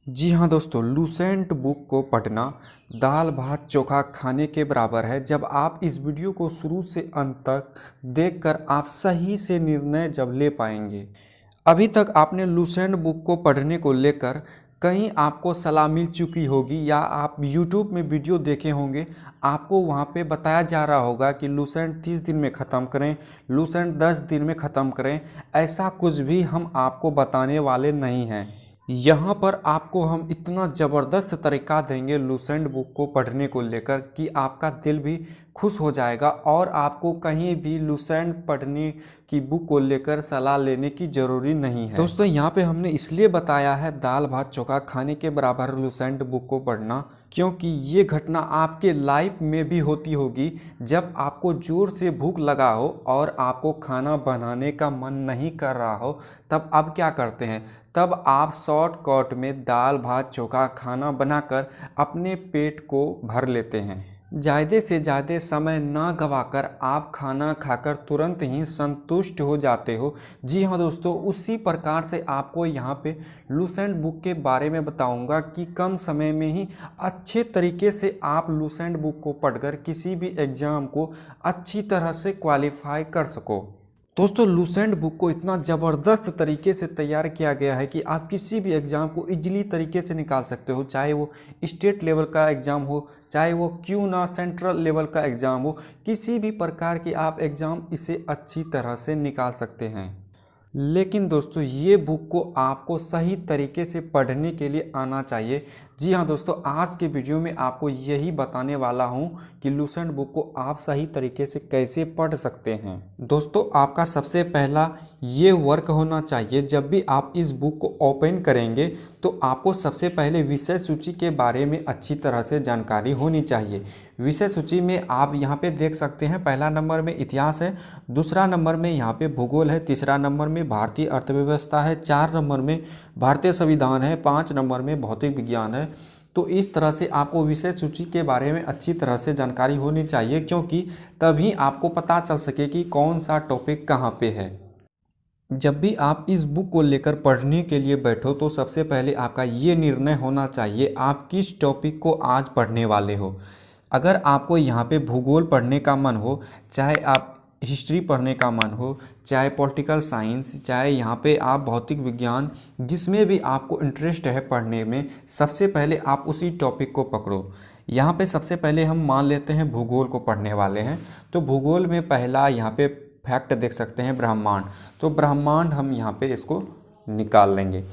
जी हाँ दोस्तों, Lucent book को पढ़ना दाल भात चोखा खाने के बराबर है। जब आप इस वीडियो को शुरू से अंत तक देखकर आप सही से निर्णय जब ले पाएंगे। अभी तक आपने लूसेंट बुक को पढ़ने को लेकर कहीं आपको सलाह मिल चुकी होगी या आप YouTube में वीडियो देखे होंगे। आपको वहाँ पे बताया जा रहा होगा कि लूसेंट 30 दिन में ख़त्म करें, लूसेंट 10 दिन में ख़त्म करें। ऐसा कुछ भी हम आपको बताने वाले नहीं हैं। यहाँ पर आपको हम इतना ज़बरदस्त तरीका देंगे लूसेंट बुक को पढ़ने को लेकर कि आपका दिल भी खुश हो जाएगा और आपको कहीं भी लूसेंट पढ़ने की बुक को लेकर सलाह लेने की ज़रूरी नहीं है। दोस्तों, यहाँ पे हमने इसलिए बताया है दाल भात चोखा खाने के बराबर लूसेंट बुक को पढ़ना, क्योंकि ये घटना आपके लाइफ में भी होती होगी। जब आपको ज़ोर से भूख लगा हो और आपको खाना बनाने का मन नहीं कर रहा हो, तब आप क्या करते हैं? तब आप शॉर्टकट में दाल भात चोखा खाना बनाकर अपने पेट को भर लेते हैं। ज़्यादा से ज़्यादा समय ना गवाकर आप खाना खाकर तुरंत ही संतुष्ट हो जाते हो। जी हाँ दोस्तों, उसी प्रकार से आपको यहाँ पे लूसेंट बुक के बारे में बताऊंगा कि कम समय में ही अच्छे तरीके से आप लूसेंट बुक को पढ़कर किसी भी एग्ज़ाम को अच्छी तरह से क्वालिफाई कर सको। दोस्तों, लूसेंट बुक को इतना ज़बरदस्त तरीके से तैयार किया गया है कि आप किसी भी एग्ज़ाम को इजीली तरीके से निकाल सकते हो, चाहे वो स्टेट लेवल का एग्ज़ाम हो, चाहे वो क्यों ना सेंट्रल लेवल का एग्ज़ाम हो। किसी भी प्रकार की आप एग्ज़ाम इसे अच्छी तरह से निकाल सकते हैं। लेकिन दोस्तों, ये बुक को आपको सही तरीके से पढ़ने के लिए आना चाहिए। जी हाँ दोस्तों, आज के वीडियो में आपको यही बताने वाला हूँ कि लूसेंट बुक को आप सही तरीके से कैसे पढ़ सकते हैं। दोस्तों, आपका सबसे पहला ये वर्क होना चाहिए, जब भी आप इस बुक को ओपन करेंगे तो आपको सबसे पहले विषय सूची के बारे में अच्छी तरह से जानकारी होनी चाहिए। विषय सूची में आप यहाँ पे देख सकते हैं, पहला नंबर में इतिहास है, दूसरा नंबर में यहाँ पे भूगोल है, तीसरा नंबर में भारतीय अर्थव्यवस्था है, 4 नंबर में भारतीय संविधान है, 5 नंबर में भौतिक विज्ञान है। तो इस तरह से आपको विषय सूची के बारे में अच्छी तरह से जानकारी होनी चाहिए, क्योंकि तभी आपको पता चल सके कि कौन सा टॉपिक कहाँ पे है। जब भी आप इस बुक को लेकर पढ़ने के लिए बैठो तो सबसे पहले आपका ये निर्णय होना चाहिए आप किस टॉपिक को आज पढ़ने वाले हो। अगर आपको यहाँ पे भूगोल पढ़ने का मन हो, चाहे आप हिस्ट्री पढ़ने का मन हो, चाहे पॉलिटिकल साइंस, चाहे यहाँ पे आप भौतिक विज्ञान, जिसमें भी आपको इंटरेस्ट है पढ़ने में, सबसे पहले आप उसी टॉपिक को पकड़ो। यहाँ पे सबसे पहले हम मान लेते हैं भूगोल को पढ़ने वाले हैं, तो भूगोल में पहला यहाँ पे फैक्ट देख सकते हैं ब्रह्मांड। तो ब्रह्मांड हम यहाँ पे इसको निकाल लेंगे।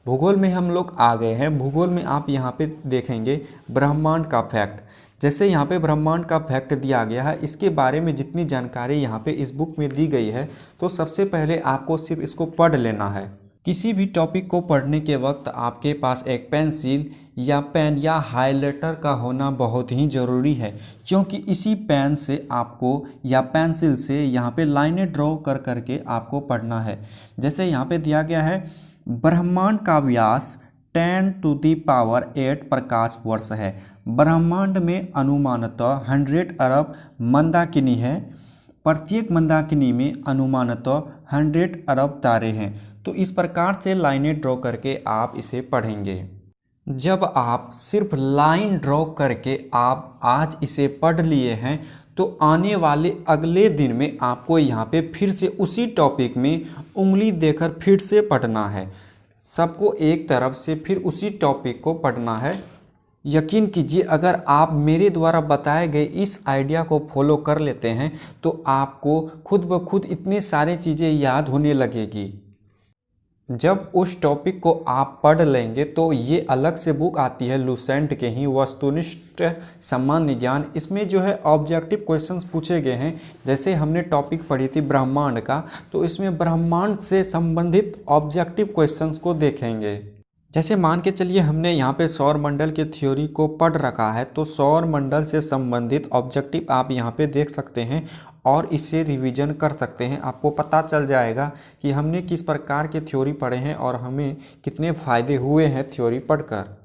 भूगोल में हम लोग आ गए हैं। भूगोल में आप यहाँ पे देखेंगे ब्रह्मांड का फैक्ट। जैसे यहाँ पे ब्रह्मांड का फैक्ट दिया गया है, इसके बारे में जितनी जानकारी यहाँ पे इस बुक में दी गई है, तो सबसे पहले आपको सिर्फ इसको पढ़ लेना है। किसी भी टॉपिक को पढ़ने के वक्त आपके पास एक पेंसिल या पेन या हाइलाइटर का होना बहुत ही ज़रूरी है, क्योंकि इसी पेन से आपको या पेंसिल से यहाँ पे लाइनें ड्रॉ कर करके आपको पढ़ना है। जैसे यहाँ पे दिया गया है, ब्रह्मांड का व्यास 10⁸ प्रकाश वर्ष है। ब्रह्मांड में अनुमानतः 100 अरब मंदाकिनी है। प्रत्येक मंदाकिनी में अनुमानतः 100 अरब तारे हैं। तो इस प्रकार से लाइनें ड्रॉ करके आप इसे पढ़ेंगे। जब आप सिर्फ लाइन ड्रॉ करके आप आज इसे पढ़ लिए हैं, तो आने वाले अगले दिन में आपको यहाँ पे फिर से उसी टॉपिक में उंगली देकर फिर से पढ़ना है। सबको एक तरफ से फिर उसी टॉपिक को पढ़ना है। यकीन कीजिए, अगर आप मेरे द्वारा बताए गए इस आइडिया को फॉलो कर लेते हैं तो आपको खुद ब खुद इतनी सारी चीज़ें याद होने लगेगी। जब उस टॉपिक को आप पढ़ लेंगे तो ये अलग से बुक आती है लूसेंट के ही, वस्तुनिष्ठ सामान्य ज्ञान। इसमें जो है ऑब्जेक्टिव क्वेश्चंस पूछे गए हैं। जैसे हमने टॉपिक पढ़ी थी ब्रह्मांड का, तो इसमें ब्रह्मांड से संबंधित ऑब्जेक्टिव क्वेश्चंस को देखेंगे। जैसे मान के चलिए हमने यहाँ पे सौर मंडल के थ्योरी को पढ़ रखा है, तो सौर मंडल से संबंधित ऑब्जेक्टिव आप यहाँ पे देख सकते हैं और इसे रिवीजन कर सकते हैं। आपको पता चल जाएगा कि हमने किस प्रकार के थ्योरी पढ़े हैं और हमें कितने फ़ायदे हुए हैं थ्योरी पढ़कर।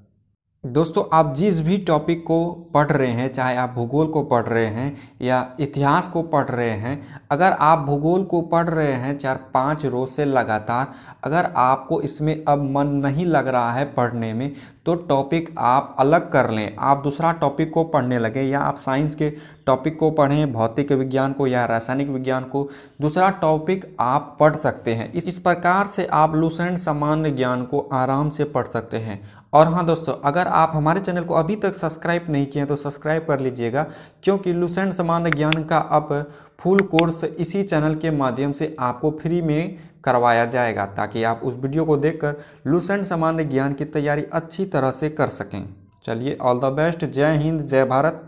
दोस्तों, आप जिस भी टॉपिक को पढ़ रहे हैं, चाहे आप भूगोल को पढ़ रहे हैं या इतिहास को पढ़ रहे हैं, अगर आप भूगोल को पढ़ रहे हैं 4-5 रोज से लगातार, अगर आपको इसमें अब मन नहीं लग रहा है पढ़ने में, तो टॉपिक आप अलग कर लें, आप दूसरा टॉपिक को पढ़ने लगें, या आप साइंस के टॉपिक को पढ़ें, भौतिक विज्ञान को या रासायनिक विज्ञान को, दूसरा टॉपिक आप पढ़ सकते हैं। इस प्रकार से आप लुसेंट सामान्य ज्ञान को आराम से पढ़ सकते हैं। और हाँ दोस्तों, अगर आप हमारे चैनल को अभी तक सब्सक्राइब नहीं किए हैं तो सब्सक्राइब कर लीजिएगा, क्योंकि लुसेंट सामान्य ज्ञान का अब फुल कोर्स इसी चैनल के माध्यम से आपको फ्री में करवाया जाएगा, ताकि आप उस वीडियो को देखकर लुसेंट सामान्य ज्ञान की तैयारी अच्छी तरह से कर सकें। चलिए, ऑल द बेस्ट। जय हिंद, जय भारत।